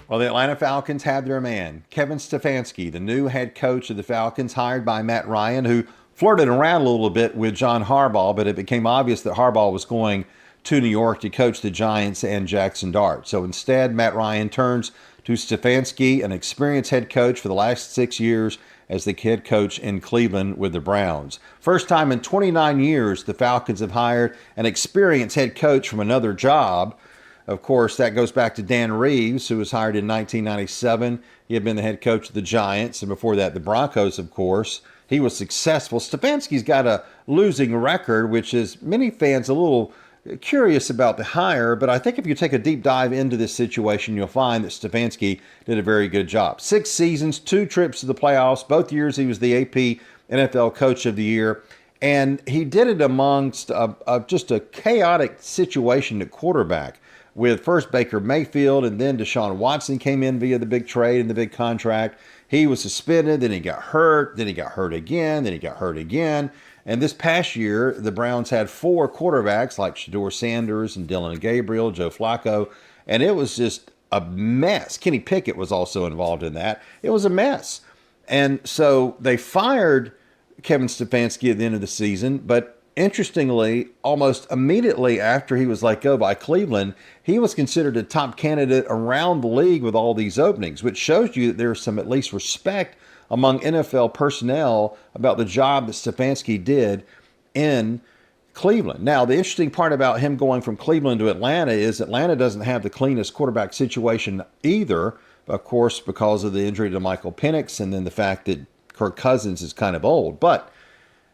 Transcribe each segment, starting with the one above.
Well, the Atlanta Falcons had their man, Kevin Stefanski, the new head coach of the Falcons, hired by Matt Ryan, who flirted around a little bit with John Harbaugh, but it became obvious that Harbaugh was going to New York to coach the Giants and Jackson Dart. So instead, Matt Ryan turns to Stefanski, an experienced head coach for the last 6 years as the head coach in Cleveland with the Browns. First time in 29 years, the Falcons have hired an experienced head coach from another job. Of course, that goes back to Dan Reeves, who was hired in 1997. He had been the head coach of the Giants, and before that, the Broncos, of course. He was successful. Stefanski's got a losing record, which is many fans a little curious about the hire, but I think if you take a deep dive into this situation, you'll find that Stefanski did a very good job. 6 seasons, 2 trips to the playoffs. Both years he was the AP NFL Coach of the Year. And he did it amongst just a chaotic situation at quarterback, with first Baker Mayfield and then Deshaun Watson came in via the big trade and the big contract. He was suspended, then he got hurt, then he got hurt again, then he got hurt again. And this past year, the Browns had 4 quarterbacks like Shedeur Sanders and Dylan Gabriel, Joe Flacco, and it was just a mess. Kenny Pickett was also involved in that. It was a mess. And so they fired Kevin Stefanski at the end of the season, but interestingly, almost immediately after he was let go by Cleveland, he was considered a top candidate around the league with all these openings, which shows you that there's some at least respect among NFL personnel about the job that Stefanski did in Cleveland. Now, the interesting part about him going from Cleveland to Atlanta is Atlanta doesn't have the cleanest quarterback situation either, of course, because of the injury to Michael Penix and then the fact that Kirk Cousins is kind of old. But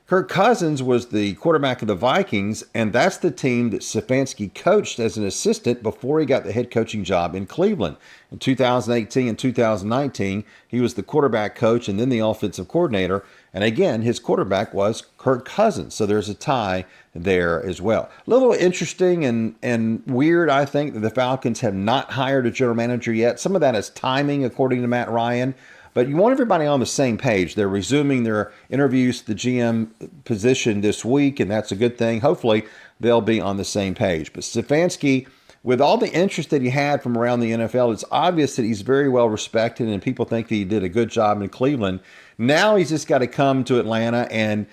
Kirk Cousins was the quarterback of the Vikings, and that's the team that Stefanski coached as an assistant before he got the head coaching job in Cleveland. In 2018 and 2019, he was the quarterback coach and then the offensive coordinator. And again, his quarterback was Kirk Cousins. So there's a tie there as well. A little interesting and weird, I think, that the Falcons have not hired a general manager yet. Some of that is timing, according to Matt Ryan. But you want everybody on the same page. They're resuming their interviews to the GM position this week, and that's a good thing. Hopefully, they'll be on the same page. But Stefanski, with all the interest that he had from around the NFL, it's obvious that he's very well respected, and people think that he did a good job in Cleveland. Now he's just got to come to Atlanta, and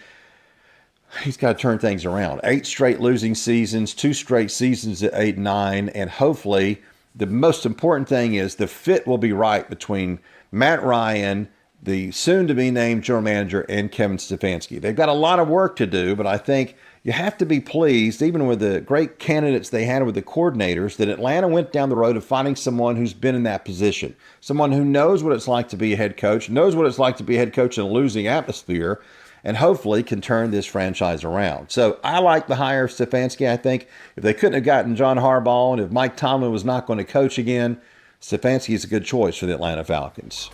he's got to turn things around. 8 straight losing seasons, 2 straight seasons at 8-9, and hopefully the most important thing is the fit will be right between Matt Ryan, the soon-to-be named general manager, and Kevin Stefanski. They've got a lot of work to do, but I think you have to be pleased, even with the great candidates they had with the coordinators, that Atlanta went down the road of finding someone who's been in that position, someone who knows what it's like to be a head coach, knows what it's like to be a head coach in a losing atmosphere, and hopefully can turn this franchise around. So I like the hire of Stefanski. I think if they couldn't have gotten John Harbaugh and if Mike Tomlin was not going to coach again, Stefanski is a good choice for the Atlanta Falcons.